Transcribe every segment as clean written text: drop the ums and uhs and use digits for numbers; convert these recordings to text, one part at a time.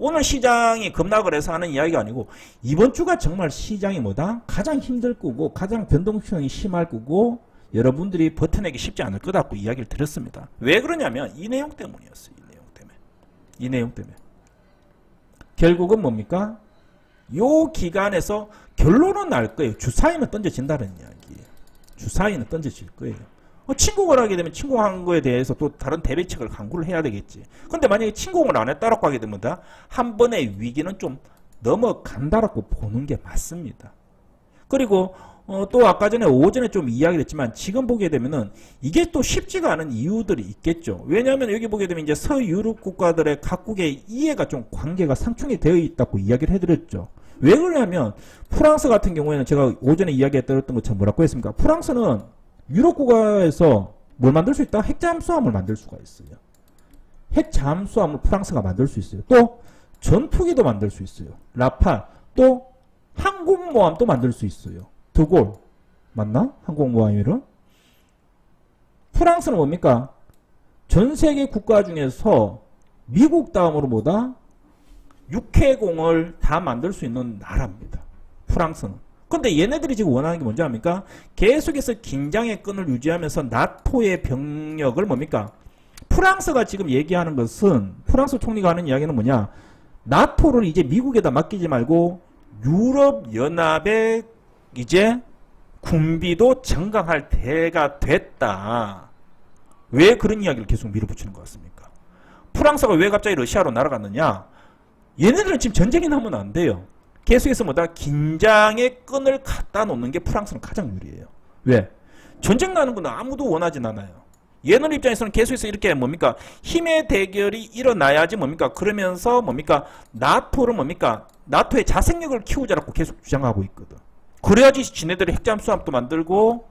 오늘 시장이 급락을 해서 하는 이야기가 아니고 이번 주가 정말 시장이 뭐다? 가장 힘들 거고 가장 변동성이 심할 거고 여러분들이 버텨내기 쉽지 않을 거다고 이야기를 드렸습니다. 왜 그러냐면 이 내용 때문이었어요. 이 내용 때문에. 결국은 뭡니까? 요 기간에서 결론은 날 거예요. 주사위는 던져진다는 이야기예요. 주사위는 던져질 거예요. 침공을 하게 되면 침공한 거에 대해서 또 다른 대비책을 강구를 해야 되겠지. 근데 만약에 침공을 안 했다라고 하게 되면 한 번의 위기는 좀 넘어간다라고 보는 게 맞습니다. 그리고 또 아까 전에 오전에 좀 이야기를 했지만 지금 보게 되면은 이게 또 쉽지가 않은 이유들이 있겠죠. 왜냐하면 여기 보게 되면 이제 서유럽 국가들의 각국의 이해가 좀 관계가 상충이 되어 있다고 이야기를 해드렸죠. 왜 그러냐면 프랑스 같은 경우에는 제가 오전에 이야기했던 것처럼 뭐라고 했습니까? 프랑스는 유럽 국가에서 뭘 만들 수 있다? 핵 잠수함을 만들 수가 있어요. 핵 잠수함을 프랑스가 만들 수 있어요. 또 전투기도 만들 수 있어요. 라팔. 또 항공모함도 만들 수 있어요. 드골 맞나? 항공모함이로? 프랑스는 뭡니까? 전 세계 국가 중에서 미국 다음으로 뭐다? 육해공을 다 만들 수 있는 나라입니다. 프랑스는. 근데 얘네들이 지금 원하는 게 뭔지 압니까? 계속해서 긴장의 끈을 유지하면서 나토의 병력을 뭡니까? 프랑스가 지금 얘기하는 것은 프랑스 총리가 하는 이야기는 뭐냐? 나토를 이제 미국에다 맡기지 말고 유럽연합에 이제 군비도 증강할 때가 됐다. 왜 그런 이야기를 계속 밀어붙이는 것 같습니까? 프랑스가 왜 갑자기 러시아로 날아갔느냐? 얘네들은 지금 전쟁이 나면 안 돼요. 계속해서 뭐다? 긴장의 끈을 갖다 놓는 게 프랑스는 가장 유리해요. 왜? 전쟁 나는 건 아무도 원하진 않아요. 얘네 입장에서는 계속해서 이렇게 뭡니까? 힘의 대결이 일어나야지 뭡니까? 그러면서 뭡니까? 나토를 뭡니까? 나토의 자생력을 키우자라고 계속 주장하고 있거든. 그래야지 지네들이 핵잠수함도 만들고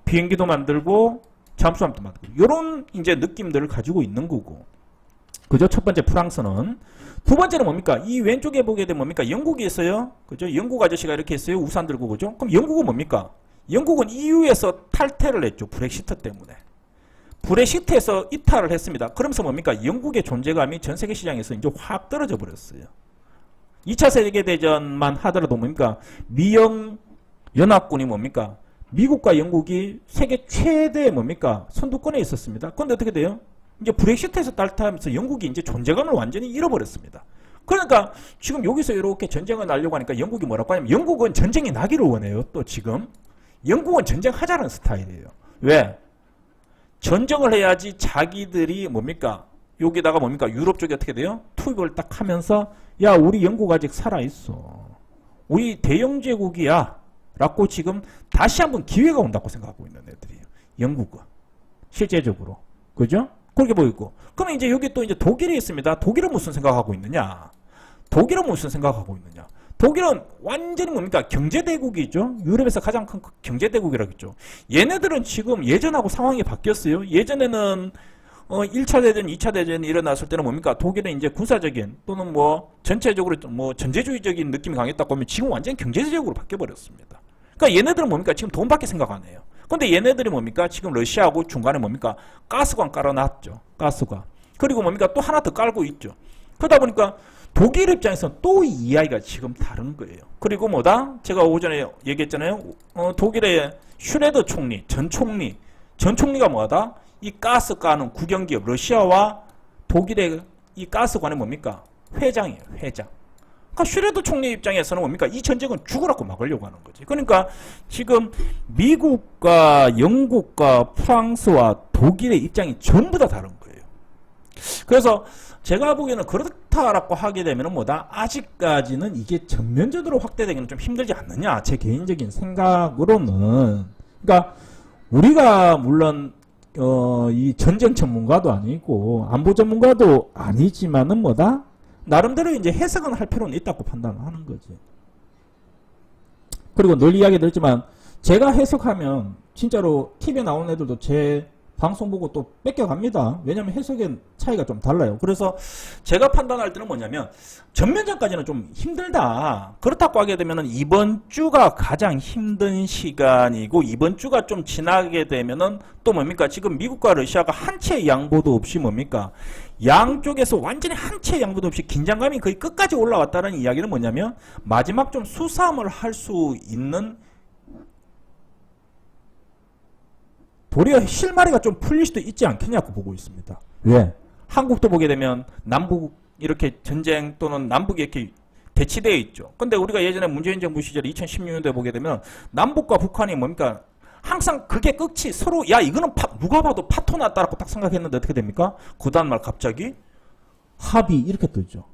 비행기도 만들고 잠수함도 만들고 이런 이제 느낌들을 가지고 있는 거고. 그죠? 첫 번째 프랑스는. 두 번째는 뭡니까? 이 왼쪽에 보게 되면 뭡니까? 영국이 있어요. 그죠? 영국 아저씨가 이렇게 있어요. 우산 들고 그죠? 그럼 영국은 뭡니까? 영국은 EU에서 탈퇴를 했죠. 브렉시트 때문에. 브렉시트에서 이탈을 했습니다. 그러면서 뭡니까? 영국의 존재감이 전 세계 시장에서 이제 확 떨어져 버렸어요. 2차 세계대전만 하더라도 뭡니까? 미영 연합군이 뭡니까? 미국과 영국이 세계 최대 뭡니까? 선두권에 있었습니다. 그런데 어떻게 돼요? 이제 브렉시트에서 탈퇴하면서 영국이 이제 존재감을 완전히 잃어버렸습니다. 그러니까 지금 여기서 이렇게 전쟁을 하려고 하니까 영국이 뭐라고 하냐면 영국은 전쟁이 나기를 원해요. 또 지금 영국은 전쟁하자는 스타일이에요. 왜? 전쟁을 해야지 자기들이 뭡니까? 여기다가 뭡니까? 유럽 쪽이 어떻게 돼요? 투입을 딱 하면서 야 우리 영국 아직 살아있어. 우리 대영제국이야. 라고 지금 다시 한번 기회가 온다고 생각하고 있는 애들이에요. 영국은. 실제적으로. 그죠? 그렇게 보이고. 그러면 이제 여기 또 이제 독일이 있습니다. 독일은 무슨 생각하고 있느냐? 독일은 무슨 생각하고 있느냐? 독일은 완전히 뭡니까? 경제대국이죠. 유럽에서 가장 큰 경제대국이라고 했죠. 얘네들은 지금 예전하고 상황이 바뀌었어요. 예전에는 1차 대전, 2차 대전이 일어났을 때는 뭡니까? 독일은 이제 군사적인 또는 뭐 전체적으로 뭐 전제주의적인 느낌이 강했다고 하면 지금 완전히 경제적으로 바뀌어버렸습니다. 그러니까 얘네들은 뭡니까? 지금 돈밖에 생각 안 해요. 근데 얘네들이 뭡니까? 지금 러시아하고 중간에 뭡니까? 가스관 깔아놨죠. 가스관. 그리고 뭡니까? 또 하나 더 깔고 있죠. 그러다 보니까 독일 입장에서는 또 이 이야기가 지금 다른 거예요. 그리고 뭐다? 제가 오전에 얘기했잖아요. 독일의 슈레더 총리, 전 총리가 뭐다? 이 가스관은 국영기업 러시아와 독일의 이 가스관이 뭡니까? 회장이에요. 회장. 그러니까 슈레더 총리 입장에서는 뭡니까? 이 전쟁은 죽으라고 막으려고 하는 거지. 그러니까 지금 미국과 영국과 프랑스와 독일의 입장이 전부 다 다른 거예요. 그래서 제가 보기에는 그렇다라고 하게 되면 뭐다? 아직까지는 이게 전면전으로 확대되기는 좀 힘들지 않느냐? 제 개인적인 생각으로는. 그러니까 우리가 물론 이 전쟁 전문가도 아니고 안보 전문가도 아니지만은 뭐다? 나름대로 이제 해석은 할 필요는 있다고 판단하는 거지. 그리고 늘 이야기 드렸지만 제가 해석하면 진짜로 TV에 나오는 애들도 제 방송 보고 또 뺏겨갑니다. 왜냐면 해석의 차이가 좀 달라요. 그래서 제가 판단할 때는 뭐냐면 전면전까지는 좀 힘들다. 그렇다고 하게 되면은 이번 주가 가장 힘든 시간이고 이번 주가 좀 지나게 되면은 또 뭡니까? 지금 미국과 러시아가 한 채 양보도 없이 뭡니까? 양쪽에서 완전히 한 채 양보도 없이 긴장감이 거의 끝까지 올라왔다는 이야기는 뭐냐면 마지막 좀 수싸움을 할 수 있는 도리어 실마리가 좀 풀릴 수도 있지 않겠냐고 보고 있습니다. 왜? 한국도 보게 되면 남북 이렇게 전쟁 또는 남북이 이렇게 대치되어 있죠. 근데 우리가 예전에 문재인 정부 시절에 2016년도에 보게 되면 남북과 북한이 뭡니까? 항상 그게 끝이 서로 야 이거는 누가 봐도 파토 났다라고 딱 생각했는데 어떻게 됩니까? 그 다음날 갑자기 합의 이렇게 뜨죠.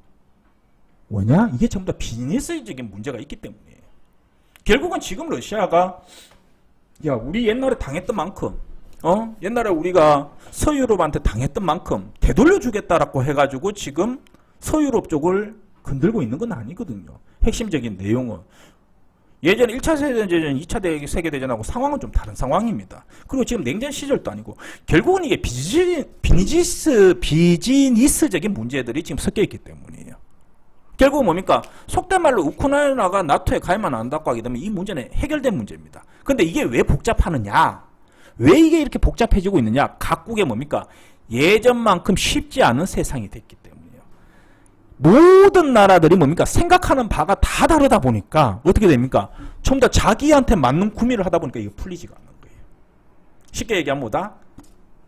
뭐냐? 이게 전부 다 비즈니스적인 문제가 있기 때문이에요. 결국은 지금 러시아가 야 우리 옛날에 당했던 만큼 옛날에 우리가 서유럽한테 당했던 만큼 되돌려 주겠다라고 해가지고 지금 서유럽 쪽을 건들고 있는 건 아니거든요. 핵심적인 내용은 예전에 1차 세계대전, 2차 세계대전하고 상황은 좀 다른 상황입니다. 그리고 지금 냉전 시절도 아니고 결국은 이게 비즈니스적인 문제들이 지금 섞여 있기 때문이에요. 결국은 뭡니까? 속된 말로 우크라이나가 나토에 가입만 안 한다고 하게 되면 이 문제는 해결된 문제입니다. 근데 이게 왜 복잡하느냐? 왜 이게 이렇게 복잡해지고 있느냐? 각국의 뭡니까? 예전만큼 쉽지 않은 세상이 됐기 때문이에요. 모든 나라들이 뭡니까? 생각하는 바가 다 다르다 보니까 어떻게 됩니까? 좀 더 자기한테 맞는 구미를 하다 보니까 이거 풀리지가 않는 거예요. 쉽게 얘기하면 뭐다?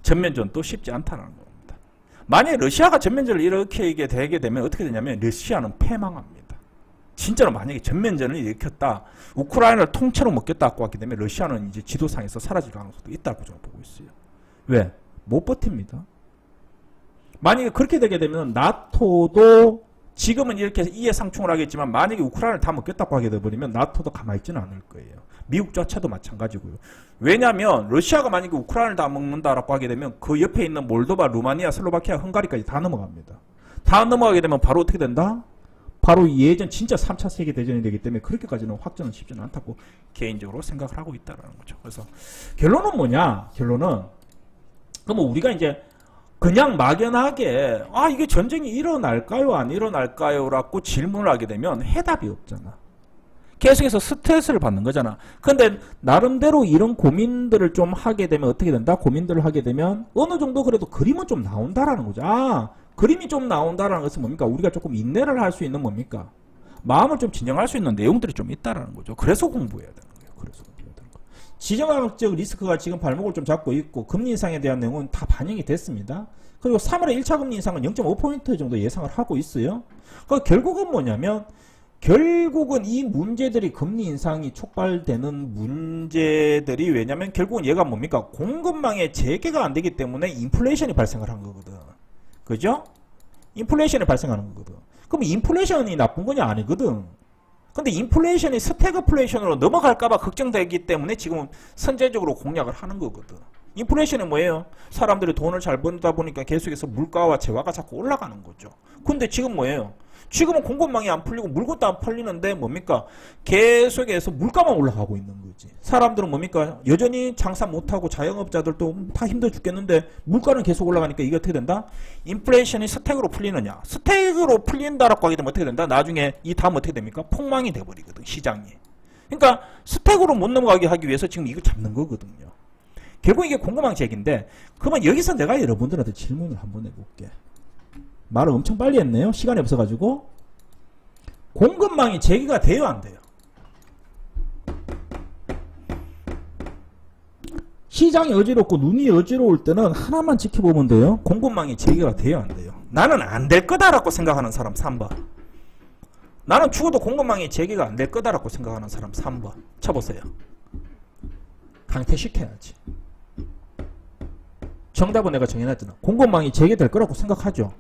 전면전도 쉽지 않다는 겁니다. 만약에 러시아가 전면전을 이렇게 되게 되면 어떻게 되냐면 러시아는 패망합니다. 진짜로 만약에 전면전을 일으켰다, 우크라이나를 통째로 먹겠다고 하게 되면 러시아는 이제 지도상에서 사라질 가능성도 있다고 저는 보고 있어요. 왜? 못 버팁니다. 만약에 그렇게 되게 되면 나토도 지금은 이렇게 이해상충을 하겠지만 만약에 우크라이나를 다 먹겠다고 하게 되버리면 나토도 가만히 있지는 않을 거예요. 미국 자체도 마찬가지고요. 왜냐하면 러시아가 만약에 우크라이나를 다 먹는다라고 하게 되면 그 옆에 있는 몰도바, 루마니아, 슬로바키아, 헝가리까지 다 넘어갑니다. 다 넘어가게 되면 바로 어떻게 된다? 바로 예전 진짜 3차 세계대전이 되기 때문에 그렇게까지는 확전은 쉽지는 않다고 개인적으로 생각을 하고 있다는 거죠. 그래서 결론은 뭐냐? 결론은 그러면 우리가 이제 그냥 막연하게 이게 전쟁이 일어날까요? 안 일어날까요? 라고 질문을 하게 되면 해답이 없잖아. 계속해서 스트레스를 받는 거잖아. 근데 나름대로 이런 고민들을 좀 하게 되면 어떻게 된다? 고민들을 하게 되면 어느 정도 그래도 그림은 좀 나온다라는 거죠. 그림이 좀 나온다라는 것은 뭡니까? 우리가 조금 인내를 할 수 있는 뭡니까? 마음을 좀 진정할 수 있는 내용들이 좀 있다라는 거죠. 그래서 공부해야 되는 거예요. 그래서 공부해야 되는 거예요. 지정학적 리스크가 지금 발목을 좀 잡고 있고 금리 인상에 대한 내용은 다 반영이 됐습니다. 그리고 3월에 1차 금리 인상은 0.5% 정도 예상을 하고 있어요. 그러니까 결국은 뭐냐면 결국은 이 문제들이 금리 인상이 촉발되는 문제들이 왜냐면 결국은 얘가 뭡니까? 공급망의 재개가 안 되기 때문에 인플레이션이 발생을 한 거거든. 그죠? 인플레이션이 발생하는 거거든. 그럼 인플레이션이 나쁜 거냐? 아니거든. 근데 인플레이션이 스태그플레이션으로 넘어갈까봐 걱정되기 때문에 지금 선제적으로 공략을 하는 거거든. 인플레이션은 뭐예요? 사람들이 돈을 잘 벌다 보니까 계속해서 물가와 재화가 자꾸 올라가는 거죠. 근데 지금 뭐예요? 지금은 공급망이 안 풀리고 물건도 안 팔리는데 뭡니까? 계속해서 물가만 올라가고 있는 거지. 사람들은 뭡니까? 여전히 장사 못하고 자영업자들도 다 힘들어 죽겠는데 물가는 계속 올라가니까 이게 어떻게 된다? 인플레이션이 스택으로 풀리느냐? 스택으로 풀린다라고 하게 되면 어떻게 된다? 나중에 이 다음 어떻게 됩니까? 폭망이 돼버리거든, 시장이. 그러니까 스택으로 못 넘어가게 하기 위해서 지금 이걸 잡는 거거든요. 결국 이게 공급망 제기인데 그러면 여기서 내가 여러분들한테 질문을 한번 해볼게. 말을 엄청 빨리 했네요. 시간이 없어가지고. 공급망이 재개가 돼요, 안 돼요? 시장이 어지럽고 눈이 어지러울 때는 하나만 지켜보면 돼요. 공급망이 재개가 돼요, 안 돼요? 나는 안 될 거다라고 생각하는 사람 3번. 나는 죽어도 공급망이 재개가 안 될 거다라고 생각하는 사람 3번. 쳐보세요. 강퇴시켜야지. 정답은 내가 정해놨잖아. 공급망이 재개될 거라고 생각하죠.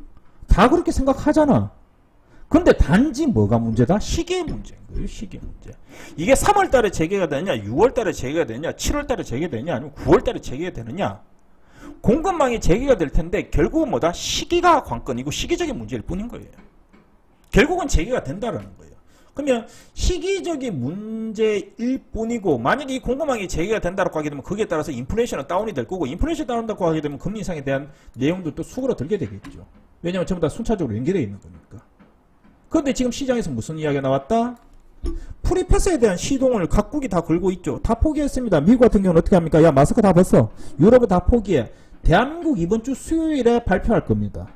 다 그렇게 생각하잖아. 근데 단지 뭐가 문제다? 시기의 문제인 거예요. 시기의 문제. 이게 3월 달에 재개가 되느냐, 6월 달에 재개가 되느냐, 7월 달에 재개되느냐, 아니면 9월 달에 재개가 되느냐. 공급망이 재개가 될 텐데 결국은 뭐다? 시기가 관건이고 시기적인 문제일 뿐인 거예요. 결국은 재개가 된다라는 거예요. 그러면 시기적인 문제일 뿐이고 만약에 이 공급망이 재개가 된다고 하게 되면 거기에 따라서 인플레이션은 다운이 될 거고 인플레이션이 다운된다고 하게 되면 금리 인상에 대한 내용들도 수그러들게 되겠죠. 왜냐하면 전부 다 순차적으로 연결되어 있는 거니까. 그런데 지금 시장에서 무슨 이야기가 나왔다? 프리패스에 대한 시동을 각국이 다 걸고 있죠. 다 포기했습니다. 미국 같은 경우는 어떻게 합니까? 야, 마스크 다 벗어. 유럽은 다 포기해. 대한민국 이번 주 수요일에 발표할 겁니다.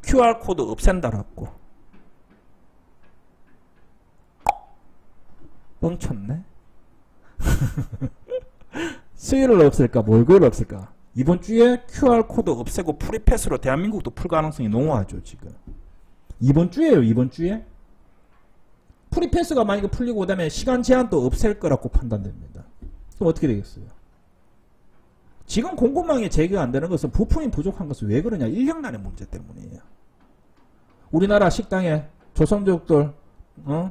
QR코드 없앤다라고. 뻥쳤네. 수요일을 없앨까 목요일 없앨까. 이번 주에 QR코드 없애고 프리패스로 대한민국도 풀 가능성이 농후하죠. 지금 이번 주에요. 이번 주에 프리패스가 만약에 풀리고 그다음에 시간 제한도 없앨 거라고 판단됩니다. 그럼 어떻게 되겠어요? 지금 공급망이 제기가 안 되는 것은 부품이 부족한 것은 왜 그러냐? 인력난의 문제 때문이에요. 우리나라 식당에 조선족들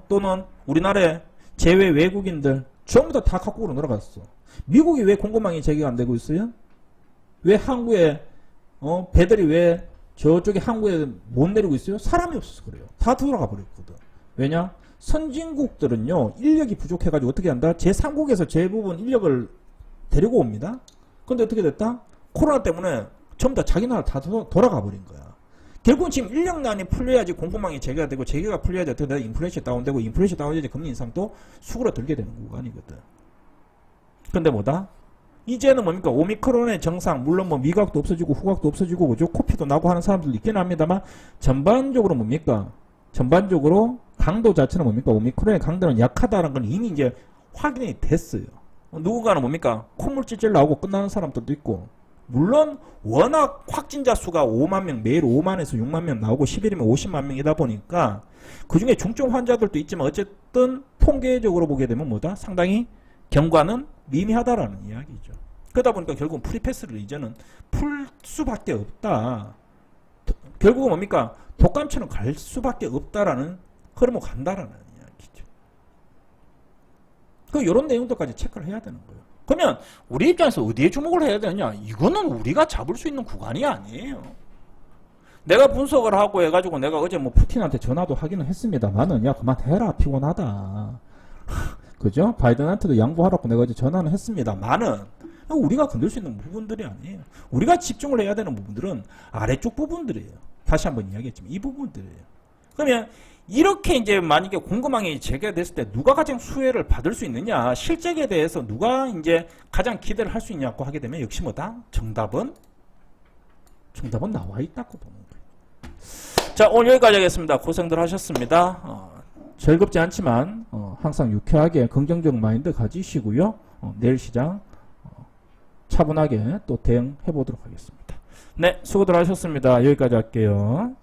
또는 우리나라의 제외 외국인들 전부 다 각국으로 늘어갔어. 미국이 왜 공급망이 제기가 안 되고 있어요? 왜 항구에 배들이 왜 저쪽에 항구에 못 내리고 있어요? 사람이 없어서 그래요. 다 돌아가 버렸거든. 왜냐? 선진국들은요 인력이 부족해가지고 어떻게 한다? 제3국에서 대부분 인력을 데리고 옵니다. 근데 어떻게 됐다? 코로나 때문에 전부 다 자기 나라 다 돌아가 버린 거야. 결국은 지금 인력난이 풀려야지 공급망이 재개가 되고 재개가 풀려야지 어떻게 돼? 인플레이션이 다운되고 인플레이션이 다운돼야지 금리 인상도 수그러들게 되는 구간이거든. 근데 뭐다? 이제는 뭡니까? 오미크론의 정상, 물론 뭐 미각도 없어지고 후각도 없어지고 그죠? 코피도 나고 하는 사람들도 있긴 합니다만 전반적으로 뭡니까? 전반적으로 강도 자체는 뭡니까? 오미크론의 강도는 약하다는 건 이미 이제 확인이 됐어요. 누군가는 뭡니까? 콧물 찔찔 나오고 끝나는 사람들도 있고 물론 워낙 확진자 수가 5만 명 매일 5만에서 6만 명 나오고 10일이면 50만 명이다 보니까 그중에 중증 환자들도 있지만 어쨌든 통계적으로 보게 되면 뭐다? 상당히 경과는 미미하다라는 이야기죠. 그러다 보니까 결국은 프리패스를 이제는 풀 수밖에 없다. 결국은 뭡니까? 독감처럼 갈 수밖에 없다라는 흐름으로 간다라는 이야기죠. 이런 내용들까지 체크를 해야 되는 거예요. 그러면 우리 입장에서 어디에 주목을 해야 되느냐? 이거는 우리가 잡을 수 있는 구간이 아니에요. 내가 분석을 하고 해가지고 내가 어제 뭐 푸틴한테 전화도 하기는 했습니다만은 야 그만해라 피곤하다. 그죠? 바이든한테도 양보하라고 내가 어제 전화는 했습니다만은 우리가 건들 수 있는 부분들이 아니에요. 우리가 집중을 해야 되는 부분들은 아래쪽 부분들이에요. 다시 한번 이야기했지만 이 부분들이에요. 그러면 이렇게 이제 만약에 공급망이 재개됐을 때 누가 가장 수혜를 받을 수 있느냐, 실적에 대해서 누가 이제 가장 기대를 할 수 있냐고 하게 되면 역시 뭐다? 정답은 나와 있다고 보는 거예요. 자, 오늘 여기까지 하겠습니다. 고생들 하셨습니다. 즐겁지 않지만 항상 유쾌하게 긍정적 마인드 가지시고요. 내일 시장 차분하게 또 대응해 보도록 하겠습니다. 네, 수고들 하셨습니다. 여기까지 할게요.